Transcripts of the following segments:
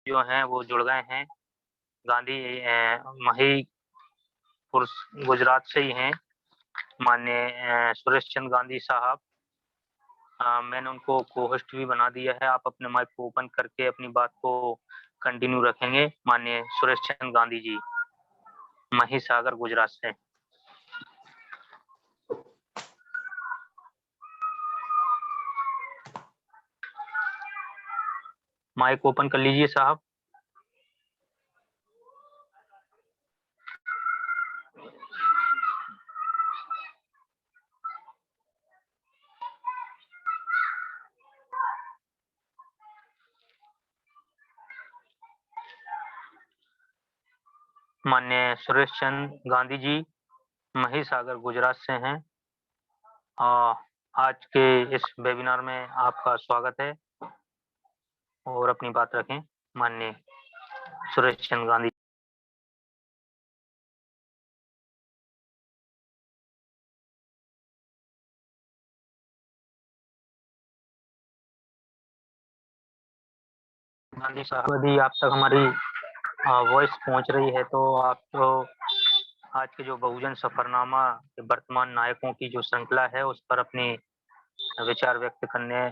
जो हैं वो जुड़ गए हैं। गांधी महिपुर गुजरात से ही हैं, माननीय सुरेश चंद्र गांधी साहब। मैंने उनको को-होस्ट भी बना दिया है। आप अपने माइक को ओपन करके अपनी बात को कंटिन्यू रखेंगे। माननीय सुरेश चंद्र गांधी जी, महिसागर गुजरात से। माइक ओपन कर लीजिए साहब। माननीय सुरेश चंद्र गांधी जी महिसागर गुजरात से हैं। आज के इस वेबिनार में आपका स्वागत है और अपनी बात रखें माननीय सुरेश चंद्र गांधी। गांधी साहब, यदि आप तक हमारी वॉइस पहुंच रही है तो आप तो आज के जो बहुजन सफरनामा के वर्तमान नायकों की जो श्रृंखला है उस पर अपने विचार व्यक्त करने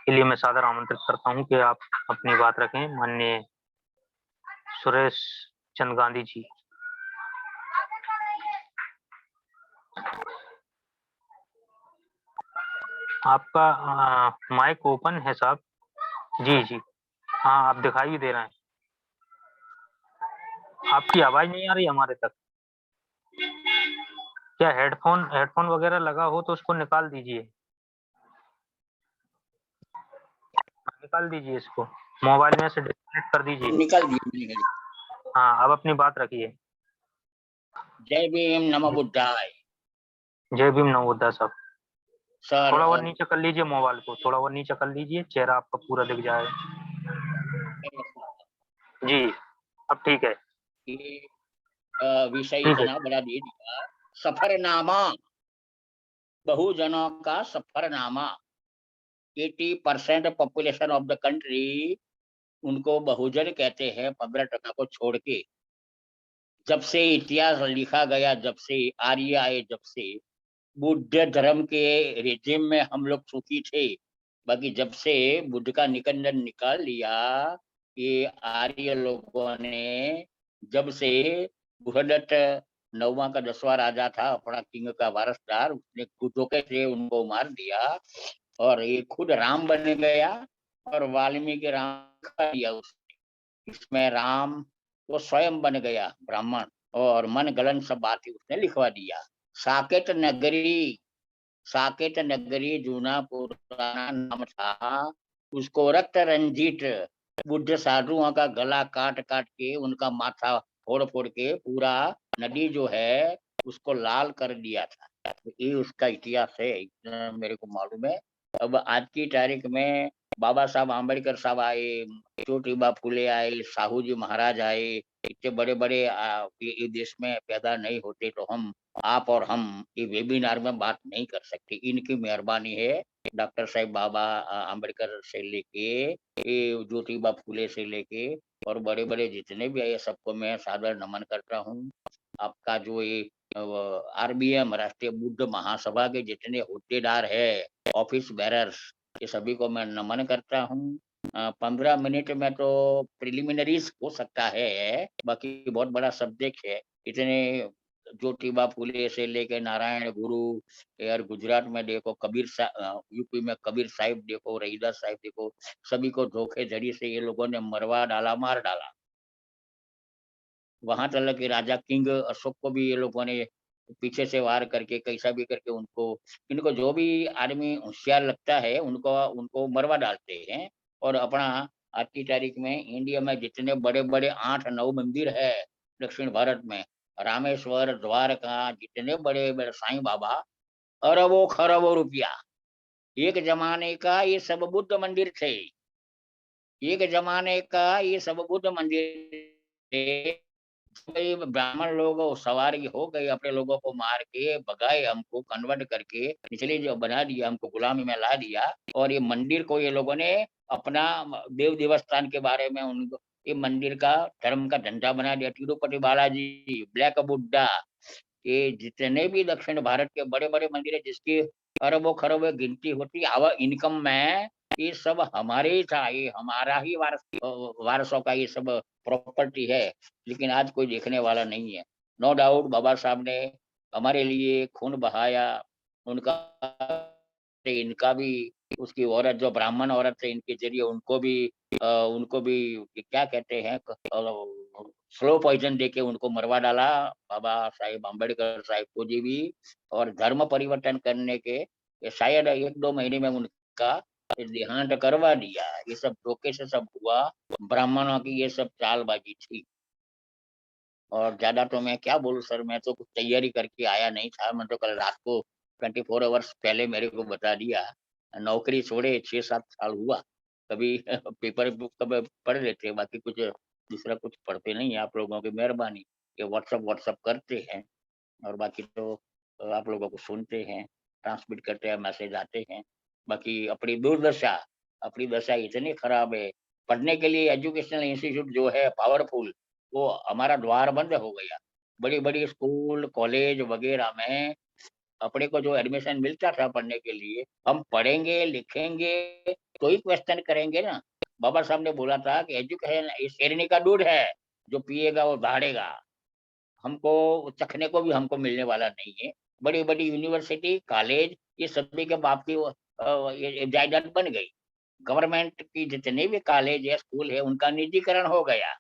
के लिए मैं सादर आमंत्रित करता हूं कि आप अपनी बात रखें माननीय सुरेश चंद्र गांधी जी। आपका माइक ओपन है साहब। जी जी, हाँ आप दिखाई भी दे रहे हैं। आपकी आवाज नहीं आ रही हमारे तक। क्या हेडफोन हेडफोन वगैरह लगा हो तो उसको निकाल दीजिए, निकाल दीजिए इसको, मोबाइल में से डिस्कनेक्ट कर दीजिए। निकाल दिए। हाँ, अब अपनी बात रखिए। जय भीम नमो बुद्धाय। जय भीम नमो बुद्धाय साहब। सर थोड़ा और नीचे कर लीजिए मोबाइल को, थोड़ा और नीचे कर लीजिए, चेहरा आपका पूरा दिख जाएगा। जी, अब ठीक है। ये विषय ठीक है। इतना बड़ा दे दिया, सफरनामा, बहुजनों का Safarnama. 80% population of the country उनको बहुजन कहते हैं, 15% को छोड़ के। जब से इतिहास लिखा गया, जब से आर्य आए, जब से बुद्ध धर्म के रेजिम में हम लोग सुखी थे, बाकी जब से बुद्ध का निकंदन निकाल लिया, ये आर्य लोगों ने, जब से बृहदत्त 9वां का 10वां राजा था, अपना किंग का वारसदार, उसने धोखे से उनको मार दिया और ये खुद राम बन गया और वाल्मीकि राम का दिया उसने। इसमें राम वो स्वयं बन गया ब्राह्मण और मन गलन सब बातें उसने लिखवा दिया। साकेत नगरी, साकेत नगरी जूना पुराना नाम था, उसको रक्त रंजित बुद्ध साधुओं का गला काट काट के उनका माथा फोड़ फोड़ के पूरा नदी जो है उसको लाल कर दिया था। तो ये उसका इतिहास है, इतना मेरे को मालूम है। अब आज की तारीख में बाबा साहब आम्बेडकर साहब आए, ज्योतिबा फुले आए, साहू जी महाराज आए, इतने बड़े बड़े ये देश में पैदा नहीं होते तो हम, आप और हम ये वेबिनार में बात नहीं कर सकते। इनकी मेहरबानी है। डॉक्टर साहब बाबा आम्बेडकर से लेके ये ज्योतिबा फुले से लेके और बड़े बड़े जितने भी आए सबको मैं सादर नमन करता हूँ। आपका जो ये आरबीएम राष्ट्रीय बुद्ध महासभा के जितने होद्देदार है, ऑफिस बेरर्स, ये सभी को मैं नमन करता हूँ। 15 मिनट में तो प्रिलिमिनरीज हो सकता है, बाकी बहुत बड़ा सब्जेक्ट है। इतने ज्योतिबा फुले से लेके नारायण गुरु, यार गुजरात में देखो कबीर यूपी में कबीर साहिब देखो, रहीदास साहिब देखो, सभी को धोखेधड़ी से ये लोगों ने मरवा डाला, मार डाला। वहां तक कि राजा किंग अशोक को भी ये लोगों ने पीछे से वार करके कैसा भी करके उनको, इनको जो भी आदमी होशियार लगता है उनको उनको मरवा डालते हैं। और अपना आज की तारीख में इंडिया में जितने बड़े बड़े 8-9 मंदिर है दक्षिण भारत में, रामेश्वर, द्वारका, जितने बड़े बड़े साईं बाबा, अरबों खरबों रुपया, एक जमाने का ये सब बुद्ध मंदिर थे। एक जमाने का ये सब बुद्ध मंदिर थे। भाई ब्राह्मण लोग सवारी हो गई, अपने लोगों को मार के भगाए, हमको कन्वर्ट करके निचले जो बना दिया, हमको गुलामी में ला दिया। और ये मंदिर को ये लोगों ने अपना देव देवस्थान के बारे में उनको ये मंदिर का धर्म का झंडा बना दिया। तिरुपति बालाजी, ब्लैक बुड्ढा, ये जितने भी दक्षिण भारत के बड़े बड़े मंदिर है जिसकी अरबों खरबों गिनती होती है आवर इनकम में, ये सब हमारे ही था, ये हमारा ही वारसों का ये सब प्रॉपर्टी है। लेकिन आज कोई देखने वाला नहीं है। नो डाउट बाबा साहब ने हमारे लिए खून बहाया, उनका इनका भी, उसकी औरत जो ब्राह्मण औरत है इनके जरिए उनको भी क्या कहते हैं स्लो पॉइजन देके उनको मरवा डाला बाबा साहेब अम्बेडकर साहब को जी भी। और धर्म परिवर्तन करने के ये शायद 1-2 महीने में उनका देहांत करवा दिया। ये सब धोखे से सब हुआ, ब्राह्मणों की ये सब चालबाजी थी। और ज्यादा तो मैं क्या बोलूं सर, मैं तो कुछ तैयारी करके आया नहीं था। मैं तो कल रात को 24 आवर्स पहले मेरे को बता दिया। नौकरी छोड़े 6-7 साल हुआ। कभी पेपर कभी पढ़ लेते, बाकी कुछ दूसरा कुछ पढ़ते नहीं है। आप लोगों की मेहरबानी, ये व्हाट्सअप व्हाट्सअप करते हैं और बाकी तो आप लोगों को सुनते हैं, ट्रांसमिट करते हैं, मैसेज आते हैं। बाकी अपनी दशा इतनी खराब है, पढ़ने के लिए एजुकेशनल इंस्टीट्यूट जो है पावरफुल, वो हमारा द्वार बंद हो गया। बड़ी-बड़ी स्कूल, कॉलेज वगैरह में अपने को जो एडमिशन मिलता था पढ़ने के लिए, हम पढ़ेंगे, लिखेंगे तो ही क्वेश्चन करेंगे ना। बाबा साहब ने बोला था कि एजुकेशन ये शेरनी का दूध है, जो पिएगा वो दहाड़ेगा। हमको चखने को भी हमको मिलने वाला नहीं है। बड़ी-बड़ी यूनिवर्सिटी, कॉलेज ये सभी के बाप की ये जायदाद बन गई। गवर्नमेंट की जितने भी कॉलेज है, स्कूल है, उनका निजीकरण हो गया।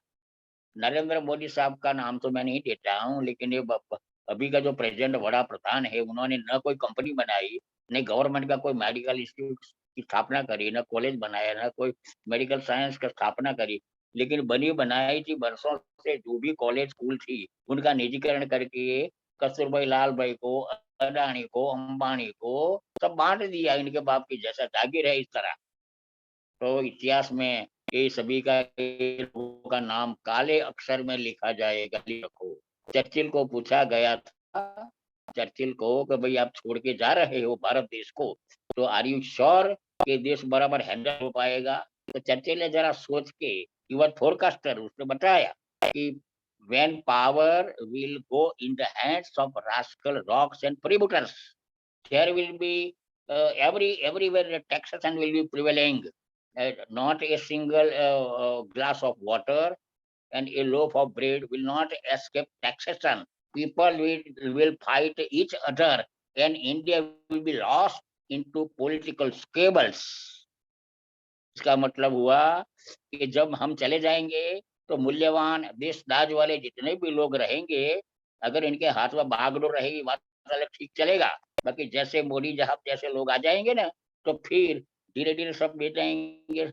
नरेंद्र मोदी साहब का नाम तो मैं नहीं देता हूँ, लेकिन ये अभी का जो प्रेसिडेंट बड़ा प्रधान है, उन्होंने न कोई कंपनी बनाई, न गवर्नमेंट का कोई मेडिकल इंस्टीट्यूट की स्थापना करी, न कॉलेज बनाया, न कोई मेडिकल साइंस का स्थापना करी। लेकिन बनी बनाई थी वर्षों से, जो भी कॉलेज स्कूल थी, उनका निजीकरण करके कस्तूरबाई लाल भाई को, अडानी को, अंबानी को सब बांट दिया। इनके बाप की जैसा जागीर है इस तरह। तो इतिहास में ये सभी का ये लोगों का नाम काले अक्षर में लिखा जाएगा, लिखो। चर्चिल को पूछा गया था, चर्चिल को कि भाई आप छोड़ के जा रहे हो भारत देश को, तो आर यू श्योर कि देश बराबर हैंडल हो पाएगा? तो चर्चिल ने जरा सोच के, ही वाज फोरकास्टर, उसने बताया कि when power will go in the hands of rascal rocks and freebooters, there will be everywhere the taxation will be prevailing. Not a single glass of water and a loaf of bread will not escape taxation. People will fight each other and India will be lost into political squabbles. इसका मतलब हुआ कि जब हम चले जाएंगे तो मूल्यवान देश दाज वाले जितने भी लोग रहेंगे, अगर इनके हाथ में बागडोर रहेगी बात अलग ठीक चलेगा। बाकी जैसे मोदी साहब जैसे लोग आ जाएंगे ना, तो फिर धीरे धीरे सब बेचेंगे।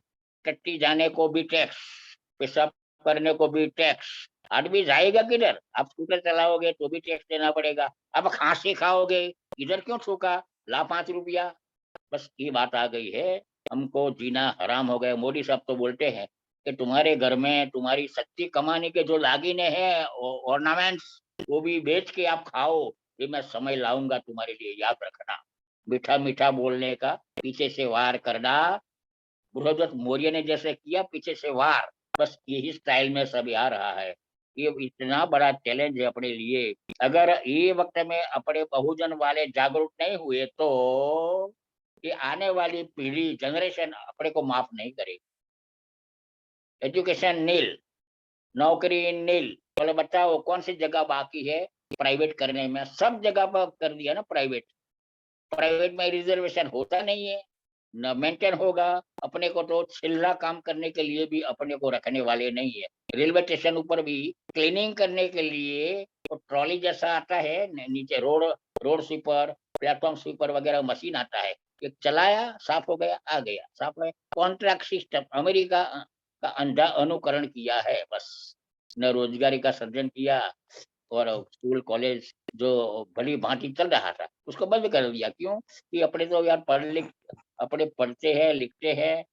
टट्टी जाने को भी टैक्स, पेशाब करने को भी टैक्स। आदमी जाएगा किधर? आप स्कूटर चलाओगे तो भी टैक्स देना पड़ेगा। अब खांसी खाओगे, इधर क्यों थूका, ला 5 रुपया। बस ये बात आ गई है, हमको जीना हराम हो गया। मोदी साहब तो बोलते हैं कि तुम्हारे घर में तुम्हारी सच्ची कमाने के जो लागीने हैं ऑर्नामेंट्स, वो भी बेच के आप खाओ, ये मैं समय लाऊंगा तुम्हारे लिए, याद रखना। मीठा मीठा बोलने का, पीछे से वार करना, बृहस्पत मौर्य ने जैसे किया पीछे से वार, बस यही स्टाइल में सब आ रहा है। ये इतना बड़ा चैलेंज है अपने लिए। अगर ये वक्त में अपने बहुजन वाले जागरूक नहीं हुए तो ये आने वाली पीढ़ी जनरेशन अपने को माफ नहीं करेगी। एजुकेशन नील, नौकरी नील। बोले बताओ कौन सी जगह बाकी है प्राइवेट करने में? सब जगह पर कर दिया ना प्राइवेट। प्राइवेट में रिजर्वेशन होता नहीं है, न मेंटेन होगा। अपने को तो छिल्ला काम करने के लिए भी अपने को रखने वाले नहीं है। रेलवे स्टेशन ऊपर भी क्लीनिंग करने के लिए तो ट्रॉली जैसा आता है, नीचे road road sweeper, platform sweeper वगैरह मशीन आता है, एक चलाया साफ हो गया, आ गया साफ है। कॉन्ट्रैक्ट सिस्टम अमेरिका का अंधा अनुकरण किया है बस। न रोजगारी का सृजन किया, और स्कूल कॉलेज जो भली भांति चल रहा था उसको बंद कर दिया। क्यों? कि अपने तो यार पढ़ लिख अपने पढ़ते हैं लिखते हैं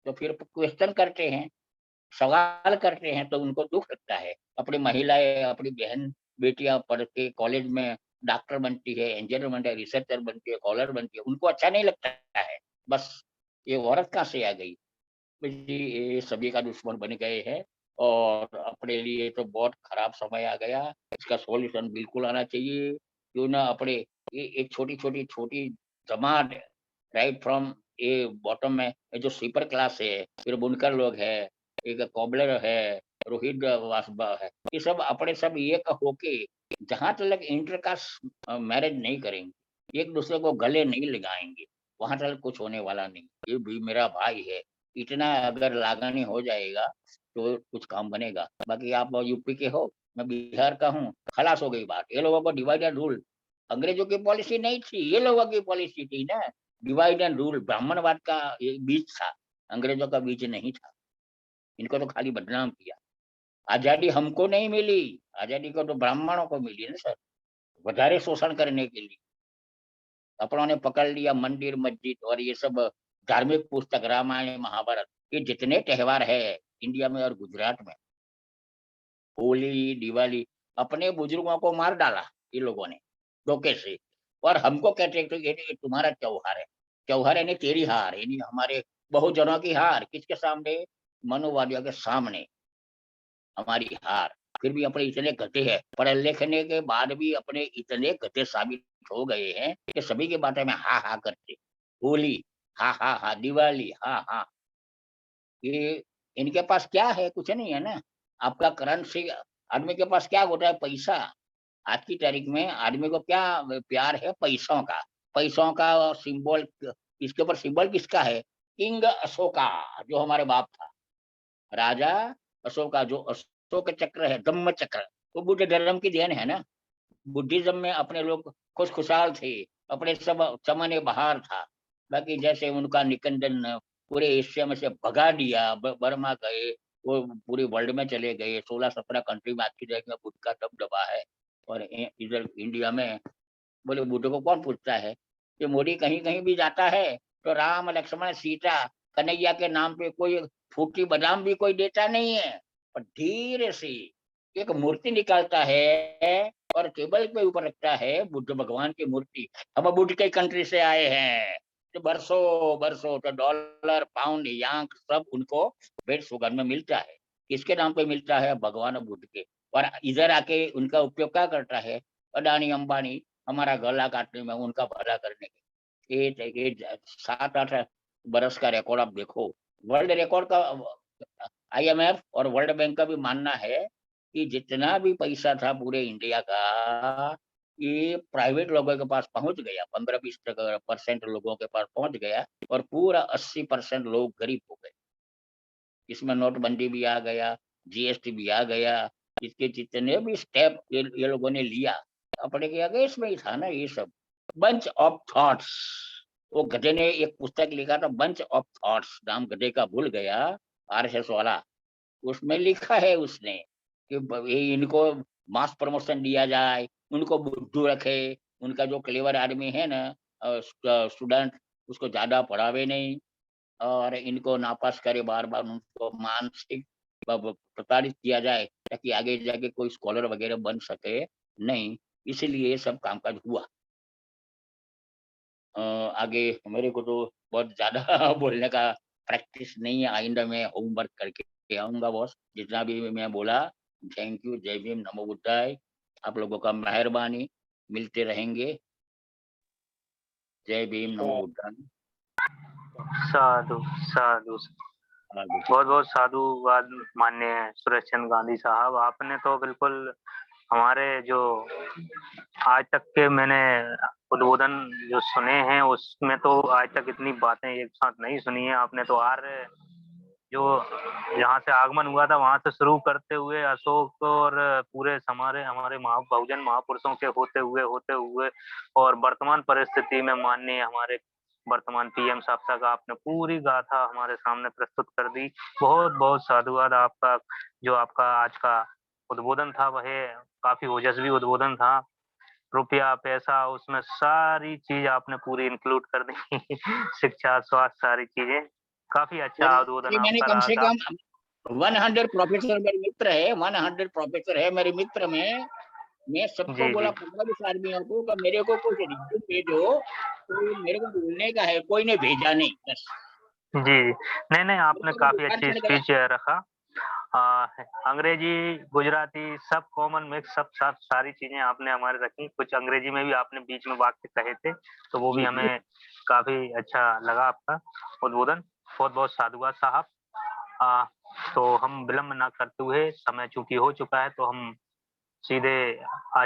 तो फिर क्वेश्चन करते हैं। सवाल करते हैं तो उनको दुःख लगता है। अपनी महिलाएँ, अपनी बहन बेटियाँ पढ़ के कॉलेज में डॉक्टर बनती है, इंजीनियर बनती है, रिसर्चर बनती है, स्कॉलर बनती है, उनको अच्छा नहीं लगता है। बस ये औरत कहाँ से आ गई? तो जी ये सभी का दुश्मन बन गए हैं और अपने लिए तो बहुत खराब समय आ गया। इसका सॉल्यूशन बिल्कुल आना चाहिए। क्यों ना अपने ये एक छोटी-छोटी जमात राइट फ्रॉम ये बॉटम में ये जो स्लीपर क्लास है, फिर बुनकर लोग हैं, एक कोबलर है, रोहित वासबा है, ये सब अपने सब एक होके जहाँ तक इंटरकास्ट मैरिज नहीं करेंगे, एक-दूसरे को गले नहीं लगाएँगे, वहाँ तक कुछ होने वाला नहीं। ये भी मेरा भाई है। इतना अगर लागनी हो जाएगा तो कुछ काम बनेगा। बाकी आप यूपी के हो, मैं बिहार का हूँ, खलास हो गई बात। ये लोगों को डिवाइड एंड रूल अंग्रेजों की पॉलिसी नहीं थी, ये लोगों की पॉलिसी थी ना। डिवाइड एंड रूल ब्राह्मणवाद का ये बीज था, अंग्रेजों का बीज नहीं था। इनको तो खाली बदनाम किया। आज़ादी हमको नहीं मिली, आज़ादी को तो ब्राह्मणों को मिली ना सर, વધારે शोषण करने के लिए। अपनों ने पकड़ लिया मंदिर, मस्जिद और ये सब धार्मिक पुस्तक रामायण, महाभारत, ये जितने त्योहार है इंडिया में और गुजरात में, होली, दिवाली, अपने बुजुर्गों को मार डाला ये लोगों ने, धोखे से। और हमको कहते हैं कि ये तुम्हारा त्योहार है। त्योहार यानी तेरी हार, यानी हमारे बहुजनों की हार, किसके सामने? मनोवादियों के सामने हमारी हार। फिर भी अपने इतने गधे हैं, पढ़े लिखने के बाद भी अपने इतने गधे साबित हो गए हैं कि सभी की बातें में हाँ, हाँ करते। होली, हाँ, हाँ, हाँ, दिवाली, हाँ, हाँ। ये इनके पास क्या है? कुछ नहीं है ना। आपका करेंसी आदमी के पास क्या होता है? पैसा। आज की तारीख में आदमी को क्या प्यार है? पैसों का। पैसों का सिंबल इसके ऊपर सिंबल किसका है? किंग अशोका जो हमारे बाप था। राजा अशोका जो अशोक चक्र है, धम्म चक्र, वो बुद्ध धर्म की देन है ना। बुद्धिज़्म में अपने लोग खुश-खुशाल थे, अपने सब चमन बहार था। बाकी जैसे उनका निकंदन पूरे एशिया में से भगा दिया, बर्मा गए, वो पूरे वर्ल्ड में चले गए, 16-17 कंट्री में आज की डेट में बुद्ध का दबदबा है। और इधर इंडिया में बोले बुद्ध को कौन पूछता है? ये मोदी कहीं-कहीं भी जाता है, तो राम, लक्ष्मण, सीता, कन्हैया के नाम पे कोई फूटी बादाम भी कोई देता नहीं है। और धीरे से एक मूर्ति निकालता है और टेबल पे ऊपर रखता है बुद्ध भगवान की मूर्ति। हम बुद्ध के कंट्री से आए हैं। तो बरसों तो डॉलर, पाउंड, यांक सब उनको भेंट सौगात में मिलता है। किसके नाम पे मिलता है? भगवान बुद्ध के। और इधर आके उनका उपयोग क्या करता है? अडानी, अंबानी हमारा गला काटने में, उनका भला करने में। ये 7-8 बरस का रिकॉर्ड आप देखो। वर्ल्ड रिकॉर्ड का आईएमएफ और वर्ल्ड बैंक का भी मानना है कि जितना भी पैसा था पूरे इंडिया का, ये प्राइवेट लोगों के पास पहुँच गया, 15-20 परसेंट लोगों के पास पहुँच गया और पूरा 80% लोग गरीब हो गए। इसमें नोटबंदी भी आ गया, जीएसटी भी आ गया, इसके जितने भी स्टेप ये लोगों ने लिया, अपने के अगेंस्ट में ही था ना ये सब। बंच ऑफ थॉट्स, वो गधे ने एक पुस्तक लिखा था बंच ऑफ थॉट्स, नाम गधे का भूल गया, आरएसएस वाला। उसमें लिखा है उसने कि ये इनको मास प्रमोशन दिया जाए, उनको बुद्धू रखे, उनका जो क्लेवर आदमी है ना स्टूडेंट उसको ज़्यादा पढ़ावे नहीं और इनको नापास करे बार-बार उनको मानसिक प्रताड़ित किया जाए ताकि आगे जाके कोई स्कॉलर वगैरह बन सके नहीं, इसीलिए ये सब कामकाज हुआ। आगे मेरे को तो बहुत ज़्यादा बोलने का प्रैक्टिस नहीं है, आइंदा मैं होमवर्क करके आऊँगा बॉस। जितना भी मैं बोला, थैंक यू, जय भीम, नमो बुद्धाय। आप लोगों का मेहरबानी, मिलते रहेंगे। जय भीम, नमो बुद्धाय। साधु, साधु। आगे बहुत-बहुत साधुवाद माननीय सुरेश चंद्र गांधी साहब। आपने तो बिल्कुल हमारे जो आज तक के मैंने उद्बोधन जो सुने हैं, उसमें तो आज तक इतनी बातें एक साथ नहीं सुनी है। आपने तो आर्य जो जहाँ से आगमन हुआ था, वहाँ से शुरू करते हुए अशोक और पूरे हमारे हमारे बहुजन महापुरुषों के होते हुए और वर्तमान परिस्थिति में माननीय हमारे वर्तमान पीएम साहब तक आपने पूरी गाथा हमारे सामने प्रस्तुत कर दी। बहुत-बहुत साधुवाद आपका। जो आपका आज का उद्बोधन था, वह काफ़ी ओजस्वी उद्बोधन था। रुपया, पैसा उसमें सारी चीज़ आपने पूरी इंक्लूड कर दी। शिक्षा, स्वास्थ्य सारी चीज़ें। काफ़ी अच्छा उद्बोधन ये मैंने आपका कम रहा से था। कम 100 प्रोफेसर मेरे मित्र है, 100 प्रोफेसर है मेरे मित्र में। मैं सबको जी, बोला जी। 15-20 आदमियों को कि मेरे को कुछ रिज्यूम भेजो, तो मेरे को ढूँढने का है, कोई ने भेजा नहीं, बस। जी। नहीं, मेरे आपने को भी काफ़ी बुखार अच्छी चढ़ गया। स्पीच रखा। अंग्रेजी, गुजराती सब कॉमन मिक्स सब सब सारी चीज़ें आपने हमारे रखी। कुछ अंग्रेजी में भी आपने बीच में वाक्य कहे थे, तो वो भी जी, जी। हमें काफ़ी अच्छा लगा आपका उद्बोधन। बहुत-बहुत साधुवाद साहब। अ, तो हम विलंब ना करते हुए समय चूँकि हो चुका है, तो हम सीधे आज